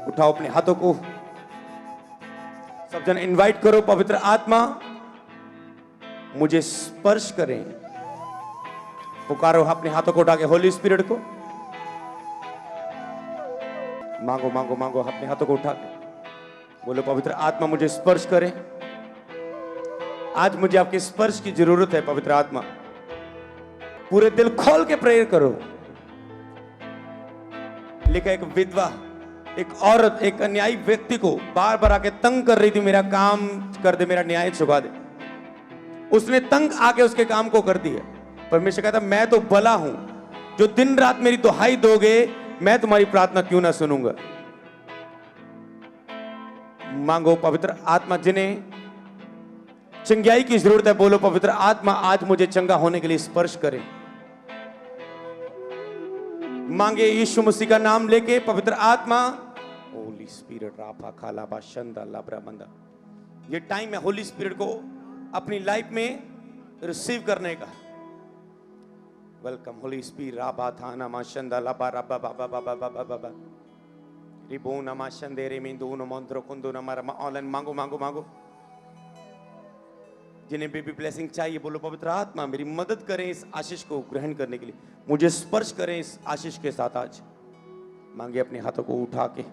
उठाओ अपने हाथों को, सब जन इनवाइट करो, पवित्र आत्मा मुझे स्पर्श करें। पुकारो अपने हाथों को उठा के होली स्पिरिट को, मांगो मांगो मांगो अपने हाथों को उठा के बोलो, पवित्र आत्मा मुझे स्पर्श करें। आज मुझे आपके स्पर्श की जरूरत है पवित्र आत्मा। पूरे दिल खोल के प्रेयर करो। लिखा एक विधवा, एक औरत एक अन्यायी व्यक्ति को बार बार आके तंग कर रही थी, मेरा काम कर दे, मेरा न्याय चुका दे। उसने तंग आके उसके काम को कर दिया। परमेश्वर कहता मैं तो भला हूं, जो दिन रात मेरी दुहाई दोगे मैं तुम्हारी प्रार्थना क्यों ना सुनूंगा। मांगो पवित्र आत्मा, जिन्हें चंगाई की जरूरत है बोलो, पवित्र आत्मा आज मुझे चंगा होने के लिए स्पर्श करे। मांगे यीशु मसीह का नाम लेके, पवित्र आत्मा, होली स्पिरिट राफा खाला बा शंदा लाब्रा बंदा। ये टाइम है होली स्पिरिट को अपनी लाइफ में रिसीव करने का। वेलकम होली स्पिरिट राबा थाना मा शंदा लाबा राबा बाबा बाबा बाबा बाबा रिबो नमा शंदेरे मिंदु न मंत्रो कुंदु न मारा ऑनलाइन मांगो मांगो मांगो। जिन्हें बेबी ब्लेसिंग चाहिए बोलो, पवित्र आत्मा मेरी मदद करें इस आशीष को ग्रहण करने के लिए, मुझे स्पर्श करें इस आशीष के साथ। आज मांगे अपने हाथों को उठा के।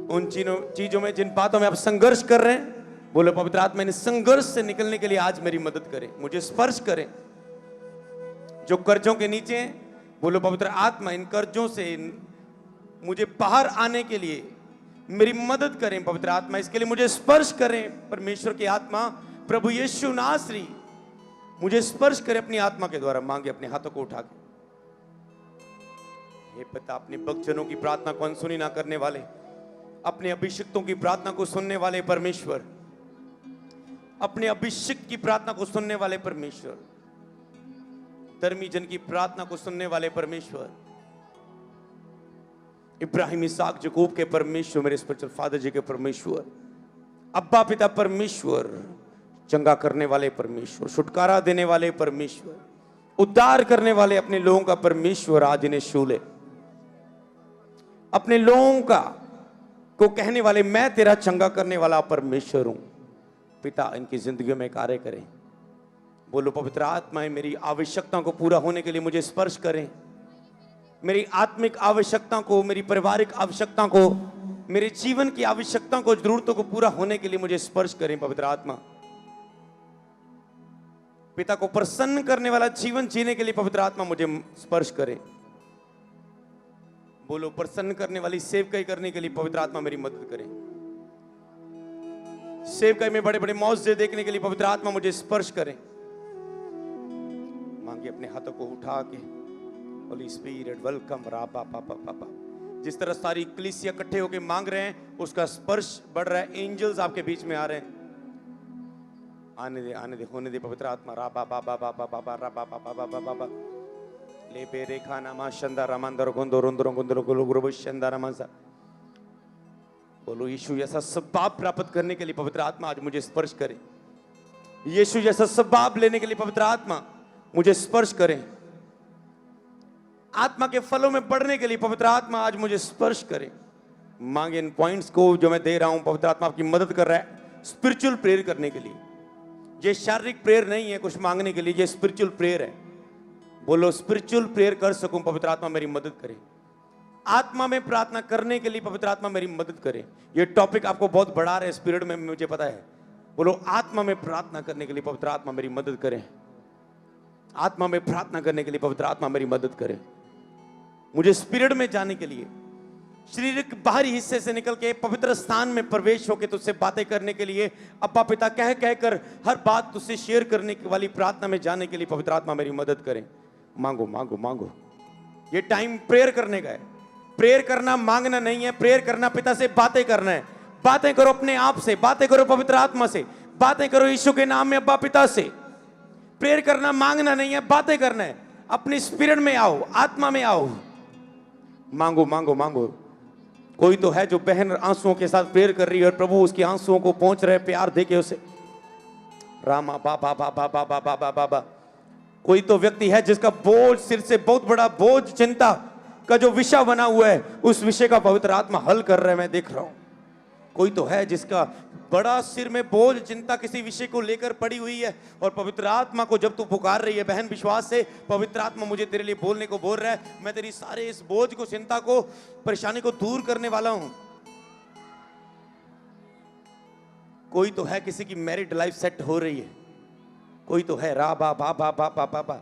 उन चीजों में, जिन बातों में आप संघर्ष कर रहे हैं बोलो, पवित्र आत्मा इन संघर्ष से निकलने के लिए आज मेरी मदद करें, मुझे स्पर्श करें। जो कर्जों के नीचे हैं बोलो, पवित्र आत्मा इन कर्जों से मुझे बाहर आने के लिए मेरी मदद करें। पवित्र आत्मा इसके लिए मुझे स्पर्श करें। परमेश्वर की आत्मा प्रभु यीशु नासरी मुझे स्पर्श करे अपनी आत्मा के द्वारा। मांगे अपने हाथों को उठा के। हे पिता, अपने भक्तजनों की प्रार्थना को अनसुनी ना करने वाले, अपने अभिषिक्तों की प्रार्थना को सुनने वाले परमेश्वर, अपने अभिषिक्त की प्रार्थना को सुनने वाले परमेश्वर, धर्मी जन की प्रार्थना को सुनने वाले परमेश्वर, इब्राहिम इसाक याकूब के परमेश्वर, मेरे स्पिरिचुअल फादर जी के परमेश्वर, अब्बा पिता परमेश्वर, चंगा करने वाले परमेश्वर, छुटकारा देने वाले परमेश्वर, उद्धार करने वाले अपने लोगों का परमेश्वर, आज इन्हें छू ले। अपने लोगों का को कहने वाले मैं तेरा चंगा करने वाला परमेश्वर हूं। पिता इनकी जिंदगियों में कार्य करें। बोलो, पवित्र आत्मा मेरी आवश्यकताओं को पूरा होने के लिए मुझे स्पर्श करें। मेरी आत्मिक आवश्यकता को, मेरी पारिवारिक आवश्यकता को, मेरे जीवन की आवश्यकताओं को, जरूरतों को पूरा होने के लिए मुझे स्पर्श करें। पवित्र आत्मा पिता को प्रसन्न करने वाला जीवन जीने के लिए पवित्र आत्मा मुझे स्पर्श करें। बोलो, प्रसन्न करने वाली सेवकाई करने के लिए पवित्र आत्मा मेरी मदद करें। सेवकाई में बड़े बड़े मौजे देखने के लिए पवित्र आत्मा मुझे स्पर्श करें। मांगे अपने हाथों को उठा के, होली स्पिरिट वेलकम राबा पापा पापा। जिस तरह सारी कलीसिया इकट्ठे होकर मांग रहे हैं, उसका स्पर्श बढ़ रहा है। एंजल्स आपके बीच में आ रहे हैं। आने दे आने दे, होने दे पवित्र आत्मा। राबा बाबा बाबा बाबा राबा बाबा बाबा बाबा ले बेरे खाना मा शंदा रामंदर गोंदो रोंदरो गोंदरो गोलो गुरु शंदा रामंसा। बोलो, यीशु जैसा स्वभाव प्राप्त करने के लिए पवित्र आत्मा आज मुझे स्पर्श करे। यीशु जैसा स्वभाव लेने के लिए पवित्र आत्मा मुझे स्पर्श करें। आत्मा के फलों में बढ़ने के लिए पवित्र आत्मा आज मुझे स्पर्श करें। मांगे इन पॉइंट्स को जो मैं दे रहा हूं, पवित्र आत्मा आपकी मदद कर रहा है स्पिरिचुअल प्रेयर करने के लिए। ये शारीरिक प्रेयर नहीं है कुछ मांगने के लिए, ये स्पिरिचुअल प्रेयर है। बोलो, स्पिरिचुअल प्रेयर कर सकूं पवित्र आत्मा मेरी मदद करे। आत्मा में प्रार्थना करने के लिए पवित्र आत्मा मेरी मदद करे। ये टॉपिक आपको बहुत बढ़ा रहे स्पिरिट में, मुझे पता है। बोलो, आत्मा में प्रार्थना करने के लिए पवित्र आत्मा मेरी मदद करें। आत्मा में प्रार्थना करने के लिए पवित्र आत्मा मेरी मदद करे। मुझे स्पिरिट में जाने के लिए, शरीर के बाहरी हिस्से से निकल के पवित्र स्थान में प्रवेश होकर तुझसे बातें करने के लिए, अब्बा पिता कह कहकर हर बात तुझसे शेयर करने वाली प्रार्थना में जाने के लिए पवित्र आत्मा मेरी मदद करें। मांगो मांगो मांगो। ये टाइम प्रेयर करने का है। प्रेयर करना मांगना नहीं है, प्रेयर करना पिता से बातें करना है। बातें करो अपने आप से, बातें करो पवित्र आत्मा से, बातें करो यीशु के नाम में अब्बा पिता से। प्रेयर करना मांगना नहीं है, बातें करना है। अपनी स्पिरिट में आओ, आत्मा में आओ। मांगो मांगो मांगो। कोई तो है जो बहन आंसुओं के साथ प्रेयर कर रही है और प्रभु उसकी आंसुओं को पहुंच रहे, प्यार देके उसे। रामा बाबा बाबा बाबा बाबा बाबा। कोई तो व्यक्ति है जिसका बोझ, सिर से बहुत बड़ा बोझ, चिंता का जो विषय बना हुआ है, उस विषय का पवित्र आत्मा हल कर रहा है। मैं देख रहा हूं कोई तो है जिसका बड़ा सिर में बोझ, चिंता किसी विषय को लेकर पड़ी हुई है, और पवित्र आत्मा को जब तू पुकार रही है बहन विश्वास से, पवित्र आत्मा मुझे तेरे लिए बोलने को बोल रहा है, मैं तेरी सारे इस बोझ को, चिंता को, परेशानी को दूर करने वाला हूं। कोई तो है किसी की मैरिड लाइफ सेट हो रही है, कोई तो है रा बा बा बा बा बा बा बा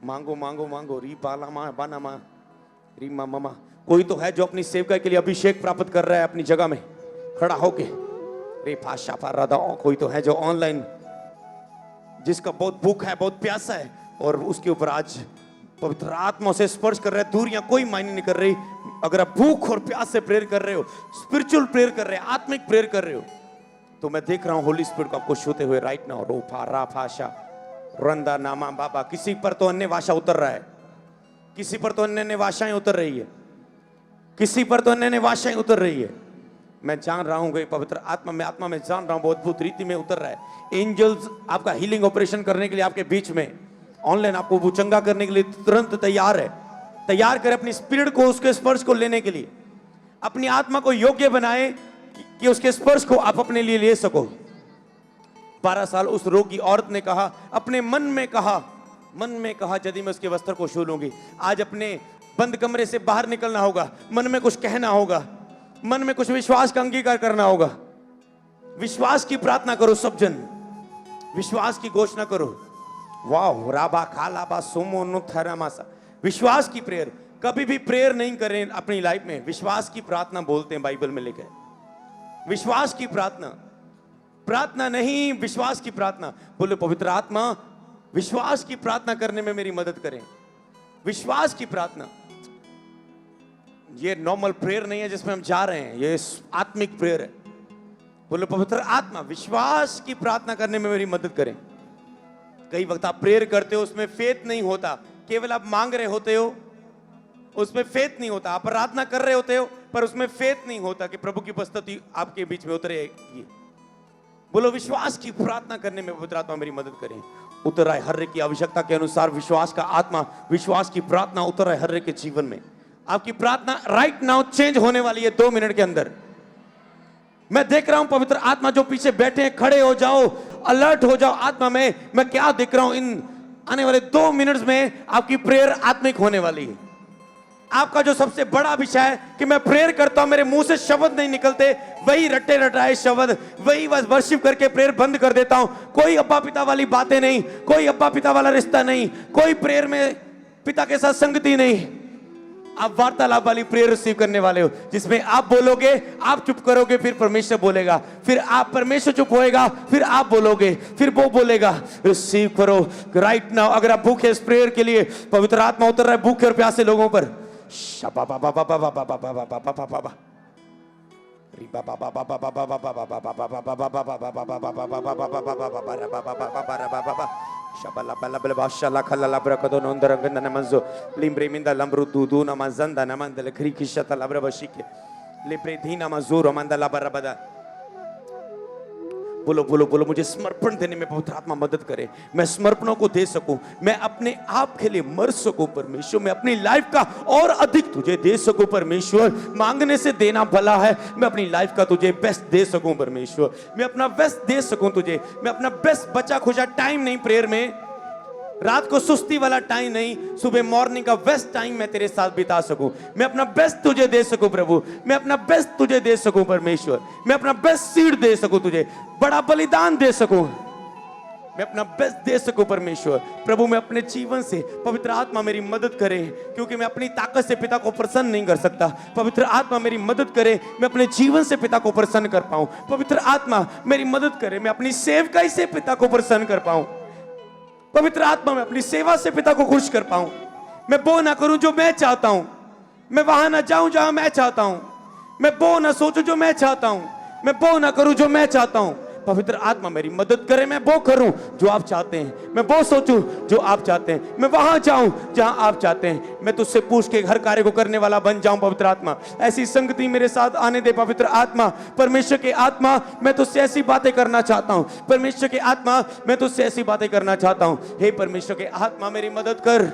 मांगो मांगो मांगो री बाला मा बाना मा री मा मामा। कोई तो है जो अपनी सेवकाई के लिए अभिषेक प्राप्त कर रहा है अपनी जगह में खड़ा होके रे फाशा फारादा। कोई तो है जो ऑनलाइन, जिसका बहुत भूख है, बहुत प्यासा है, और उसके ऊपर आज पवित्र आत्मा से स्पर्श कर रहा है। दूरियां कोई मायने नहीं कर रही। अगर आप भूख और प्यास से प्रेयर कर रहे हो, स्पिरिचुअल प्रेयर कर रहे हो, आत्मिक प्रेयर कर रहे हो, तो मैं देख रहा हूं होली स्पिरिट को आपको छूते हुए राइट नाउ। रो फा रा फाशा रंदा नामा बाबा। किसी पर तो अन्य भाषा उतर रहा है, किसी पर तो अन्य भाषाएं उतर रही है, किसी पर तो अन्य भाषाएं उतर रही है। मैं जान रहा हूं कि पवित्र आत्मा में, आत्मा में जान रहा हूं बहुत अद्भुत रीति में उतर रहा है। एंजल्स आपका हीलिंग ऑपरेशन करने के लिए आपके बीच में, ऑनलाइन आपको वो चंगा करने के लिए तुरंत तैयार है। तैयार करें अपनी स्पिरिट को, उसके स्पर्श को लेने के लिए, अपनी आत्मा को योग्य बनाए कि उसके स्पर्श को आप अपने लिए ले सको। 12 साल उस रोगी औरत ने कहा, अपने मन में कहा यदि मैं उसके वस्त्र को छू लूंगी। आज अपने बंद कमरे से बाहर निकलना होगा, मन में कुछ कहना होगा, मन में कुछ विश्वास का अंगीकार करना होगा। विश्वास की प्रार्थना करो सब जन, विश्वास की घोषणा करो। वाह राबा खालाबा सोमो नुथरामासा। विश्वास की प्रेयर। कभी भी प्रेयर नहीं करें अपनी लाइफ में, विश्वास की प्रार्थना बोलते हैं बाइबल में लिखा है। विश्वास की प्रार्थना, प्रार्थना नहीं, विश्वास की प्रार्थना। बोले पवित्र आत्मा विश्वास की प्रार्थना करने में मेरी मदद करें। विश्वास की प्रार्थना, ये नॉर्मल प्रेयर नहीं है जिसमें हम जा रहे हैं, ये आत्मिक प्रेयर है। बोले पवित्र आत्मा विश्वास की प्रार्थना करने में मेरी मदद करें। कई वक्त आप प्रेयर करते हो, उसमें फेथ नहीं होता, केवल आप मांग रहे होते हो, उसमें फेथ नहीं होता। आप प्रार्थना कर रहे होते हो पर उसमें फेथ नहीं होता कि प्रभु की उपस्थिति आपके बीच में उतरेगी। बोलो विश्वास की प्रार्थना करने में पवित्र आत्मा मेरी मदद करें। उतर आए हर एक की आवश्यकता के अनुसार विश्वास का आत्मा, विश्वास की प्रार्थना उतर आए हर एक के जीवन में। आपकी प्रार्थना राइट नाउ चेंज होने वाली है 2 मिनट के अंदर। मैं देख रहा हूं पवित्र आत्मा जो पीछे बैठे हैं, खड़े हो जाओ, अलर्ट हो जाओ आत्मा में। मैं क्या देख रहा हूं, इन आने वाले 2 मिनट्स में आपकी प्रेयर आत्मिक होने वाली है। आपका जो सबसे बड़ा विषय है कि मैं प्रेयर करता हूं, मेरे मुंह से शब्द नहीं निकलते, वही रट्टे रटाए शब्द, वही बस वर्शिप करके प्रेयर बंद कर देता हूं। कोई अब्बा पिता वाली बातें नहीं, कोई अब्बा पिता वाला रिश्ता नहीं, कोई प्रेयर में पिता के साथ संगति नहीं। आप वार्तालाप वाली प्रेयर रिसीव करने वाले हो, जिसमें आप बोलोगे, आप चुप करोगे, फिर परमेश्वर बोलेगा, फिर आप, परमेश्वर चुप होएगा, फिर आप बोलोगे, फिर वो बोलेगा। रिसीव करो राइट नाउ। अगर आप भूखे इस प्रेयर के लिए, पवित्र आत्मा उतर रहा है भूखे और प्यासे लोगों पर। Shabala bala bala bashala khala labra kado nondara ganda namanzo limbre minda lambru dudu namazanda namanda le krikishata labra bashike limbre dhina mazuro manda labra bada। बोलो बोलो बोलो, मुझे समर्पण देने में पवित्र आत्मा मदद करे, मैं समर्पणों को दे सकूं, मैं अपने आप के लिए मर सकूं परमेश्वर, मैं अपनी लाइफ का और अधिक तुझे दे सकूं परमेश्वर। मांगने से देना भला है, मैं अपनी लाइफ का तुझे बेस्ट दे सकूं परमेश्वर, मैं अपना बेस्ट दे सकूं तुझे, मैं अपना बेस्ट बचा खुचा टाइम नहीं प्रेयर में, रात को सुस्ती वाला टाइम नहीं, सुबह मॉर्निंग का बेस्ट टाइम मैं तेरे साथ बिता सकूं, मैं अपना बेस्ट तुझे दे सकूं प्रभु, मैं अपना बेस्ट तुझे दे सकूं परमेश्वर, मैं अपना बेस्ट सीड दे सकूं तुझे, बड़ा बलिदान दे सकूं, मैं अपना बेस्ट दे सकूं परमेश्वर। प्रभु मैं अपने जीवन से, पवित्र आत्मा मेरी मदद करे, क्योंकि मैं अपनी ताकत से पिता को प्रसन्न नहीं कर सकता। पवित्र आत्मा मेरी मदद करे, मैं अपने जीवन से पिता को प्रसन्न कर पाऊं। पवित्र आत्मा मेरी मदद करे, मैं अपनी सेवकाई से पिता को प्रसन्न कर पाऊं। पवित्र आत्मा में अपनी सेवा से पिता को खुश कर पाऊं। मैं वो ना करूं जो मैं चाहता हूं, मैं वहां ना जाऊं जहां मैं चाहता हूं, मैं वो ना सोचूं जो मैं चाहता हूं, मैं वो ना करूं जो मैं चाहता हूं। पवित्र आत्मा मेरी मदद करे, मैं वो करूं जो आप चाहते हैं, मैं वो सोचूं जो आप चाहते हैं, मैं वहां जाऊं जहां आप चाहते हैं, मैं तुझसे पूछ के हर कार्य को करने वाला बन जाऊं। पवित्र आत्मा ऐसी संगति मेरे साथ आने दे। पवित्र आत्मा, परमेश्वर के आत्मा, मैं तुझसे ऐसी बातें करना चाहता हूं। परमेश्वर के आत्मा, मैं तुझसे ऐसी बातें करना चाहता हूं। हे परमेश्वर के आत्मा मेरी मदद कर,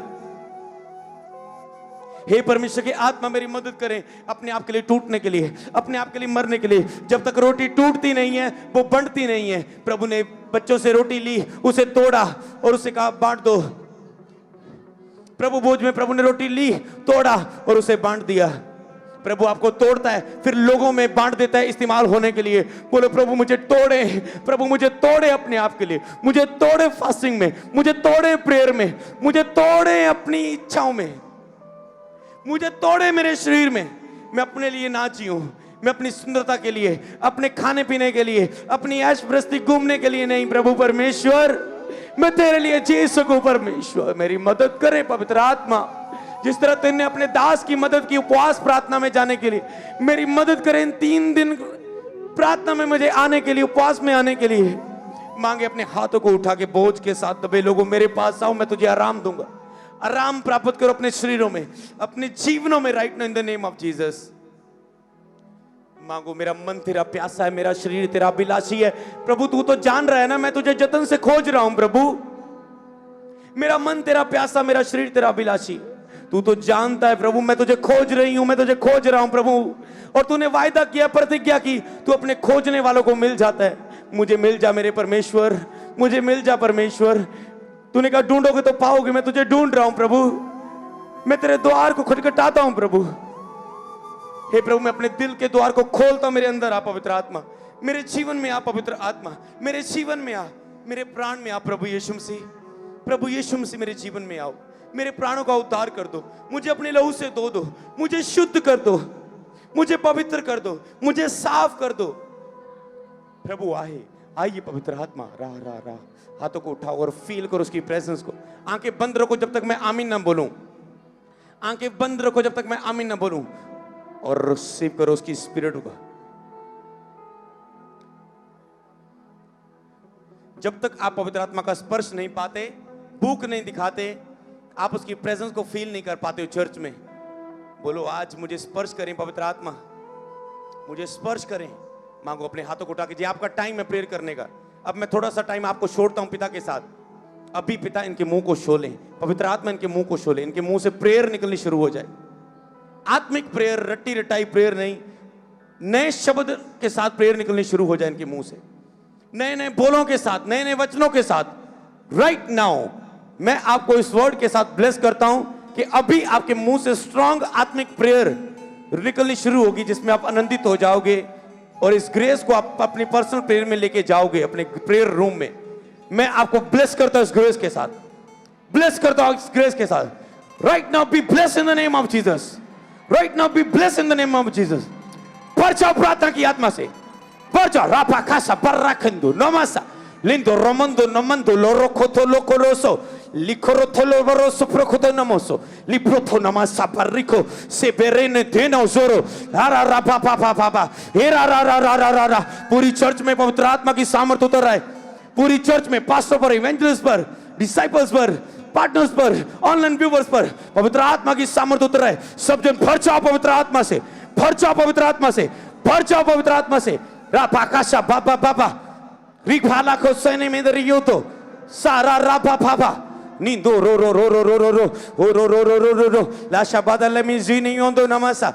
हे परमेश्वर की आत्मा मेरी मदद करें अपने आप के लिए टूटने के लिए, अपने आप के लिए मरने के लिए। जब तक रोटी टूटती नहीं है वो बंटती नहीं है। प्रभु ने बच्चों से रोटी ली, उसे तोड़ा और उसे कहा बांट दो। प्रभु भोज में प्रभु ने रोटी ली, तोड़ा और उसे बांट दिया। प्रभु आपको तोड़ता है फिर लोगों में बांट देता है इस्तेमाल होने के लिए। बोलो प्रभु मुझे तोड़े, प्रभु मुझे तोड़े अपने आप के लिए, मुझे तोड़े फास्टिंग में, मुझे तोड़े प्रेयर में, मुझे तोड़े अपनी इच्छाओं में, मुझे तोड़े मेरे शरीर में। मैं अपने लिए ना जीऊं, मैं अपनी सुंदरता के लिए, अपने खाने पीने के लिए, अपनी ऐश प्रस्ती घूमने के लिए नहीं। प्रभु परमेश्वर मैं तेरे लिए जी सकूं। परमेश्वर मेरी मदद करे पवित्र आत्मा, जिस तरह तेने अपने दास की मदद की उपवास प्रार्थना में जाने के लिए, मेरी मदद करें इन 3 दिन प्रार्थना में मुझे आने के लिए, उपवास में आने के लिए। मांगे अपने हाथों को उठा के बोझ के साथ दबे लोगों मेरे पास आओ, मैं तुझे आराम दूंगा। आराम प्राप्त करो अपने शरीरों में, अपने जीवनों में right now in the name of Jesus. मांगो मेरा मन तेरा प्यासा है, मेरा शरीर तेरा अभिलाषी है। प्रभु तू तो जान रहा है ना मैं तुझे जतन से खोज रहा हूं। प्रभु मेरा मन तेरा प्यासा, मेरा शरीर तेरा अभिलाषी, तू तो जानता है प्रभु मैं तुझे खोज रही हूं, मैं तुझे खोज रहा हूं प्रभु। और तूने वायदा किया, प्रतिज्ञा की, तू अपने खोजने वालों को मिल जाता है। मुझे मिल जा मेरे परमेश्वर, मुझे मिल जा परमेश्वर। तूने कहा ढूंढोगे तो पाओगे, मैं तुझे ढूंढ रहा हूं प्रभु। मैं तेरे द्वार को खटखटाता हूं प्रभु। हे प्रभु मैं अपने दिल के द्वार को खोलता हूं, मेरे अंदर आ पवित्र आत्मा, मेरे जीवन में आ पवित्र आत्मा, मेरे जीवन में आ, मेरे प्राण में आ प्रभु यीशु मसीह। प्रभु यीशु मसीह मेरे जीवन में आओ, मेरे प्राणों का उद्धार कर दो, मुझे अपने लहू से धो दो, मुझे शुद्ध कर दो, मुझे पवित्र कर दो, मुझे साफ कर दो। प्रभु आइए पवित्र आत्मा, राह हाथों को उठाओ और फील करो उसकी प्रेजेंस को। आंखें बंद रखो जब तक मैं आमीन ना बोलूं, आंखें बंद रखो जब तक मैं आमीन ना बोलूं, और रिसीव करो उसकी स्पिरिट को। जब तक आप पवित्र आत्मा का स्पर्श नहीं पाते, भूख नहीं दिखाते, आप उसकी प्रेजेंस को फील नहीं कर पाते हो चर्च में। बोलो आज मुझे स्पर्श करें पवित्र आत्मा, मुझे स्पर्श करें। मांगो अपने हाथों को उठा के, आपका टाइम है प्रेयर करने का। अब मैं थोड़ा सा टाइम आपको छोड़ता हूं पिता के साथ। अभी पिता इनके मुंह को छोले, पवित्र आत्मा इनके मुंह को छोले, इनके मुंह से प्रेयर निकलनी शुरू हो जाए। आत्मिक प्रेयर, रट्टी रटाई प्रेयर नहीं, नए शब्द के साथ प्रेयर निकलनी शुरू हो जाए इनके मुंह से, नए नए बोलों के साथ, नए नए वचनों के साथ। राइट नाउ मैं आपको इस वर्ड के साथ ब्लेस करता हूं कि अभी आपके मुंह से स्ट्रॉन्ग आत्मिक प्रेयर निकलनी शुरू होगी, जिसमें आप आनंदित हो जाओगे और इस ग्रेस को आप अपनी पर्सनल प्रेयर में लेके जाओगे, अपने प्रेयर रूम में। मैं आपको ब्लेस करता हूं इस ग्रेस के साथ, ब्लेस करता हूं इस ग्रेस के साथ। Right now be bless in the name of Jesus, right now be bless in the name of Jesus. भर जाओ प्रार्थना की आत्मा से, भर जाओ। रापा कासा बर्राखंदो नमसा लिंदो रोमंदो नमंदो लोरोखोतो लोकोरोसो लिखोरोतो लोरोसो प्रोखोतो नमोसो लिप्रोतो नमसा पररिको से बेरेने देनो जोरो रा रा पा पा पा पा पा हे रा रा रा रा रा रा रा। पूरी चर्च में पवित्र आत्मा की सामर्थ उतर रहा है, पूरी चर्च में, पास्टर पर, इवेंजलिस्ट पर, डिसाइपल्स पर, पार्टनर्स पर, ऑनलाइन व्यूवर्स पर पवित्र आत्मा की सामर्थ उतर रहा है। सब जन भर जाओ पवित्र आत्मा से, भर जाओ पवित्र आत्मा से, भर जाओ पवित्र आत्मा से। रापा काशा बाबा बाबा रिभाला को सने में दरियो तो सारा रापा बाबा नींदो रो रो रो रो रो रो रो रो रो रो रो रो रो लाशा बादल में जीनी योंदो नमसा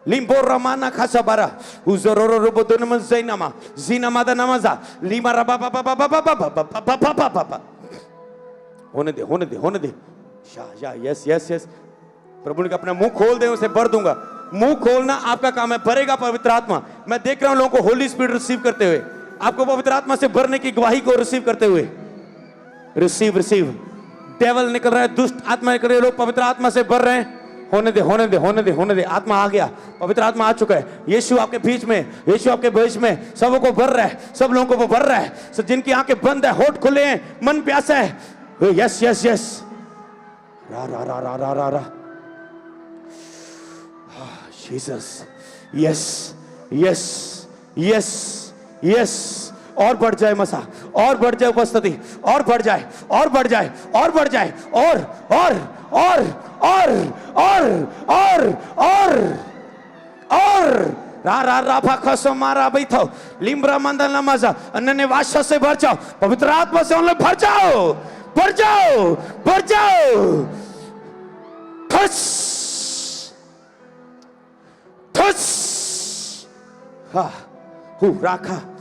लिम्बो रमाना खासा बारा उजरो रो रो बोदो नमस जैनमा जीना मादा नमजा लिमा रबा बाबा बाबा बाबा बाबा बाबा बाबा। होने दे होने दे होने दे। Shah yes yes yes. प्रभु ने अपना मुंह खोल दे, उसे भर दूंगा। मुंह खोलना आपका काम है, भरेगा पवित्र आत्मा। मैं देख रहा हूं लोगों को होली स्पिरिट रिसीव करते हुए, आपको पवित्र आत्मा से भरने की गवाही को रिसीव करते हुए। Receive receive. डेविल निकल रहा है, दुष्ट आत्मा निकल रही है, लोग पवित्र आत्मा से भर रहे हैं। होने दे होने दे होने दे होने दे। आत्मा आ गया, पवित्र आत्मा आ चुका है। यीशु आपके बीच में, यीशु आपके बीच में सबों को भर रहा है, सब लोगों को वो भर रहा है। जिनकी आंखें बंद है, होठ खुले हैं, मन प्यासा है, यस यस यस। रा रा रा रा रा रा रा। Jesus yes yes yes yes. और बढ़ जाए मसा, और बढ़ जाए उपस्थिति, और बढ़ जाए, और बढ़ जाए, और बढ़ जाए, और और और और और और और और रा रा रा भाखसो मारा बैठो लिम्ब्रा मंदल नमाजा अन्य वाशा से भर जाओ, पवित्र आत्मा से उन्हें भर जाओ, भर जाओ, भर जाओ। खस हुश, हा, हु, राखा,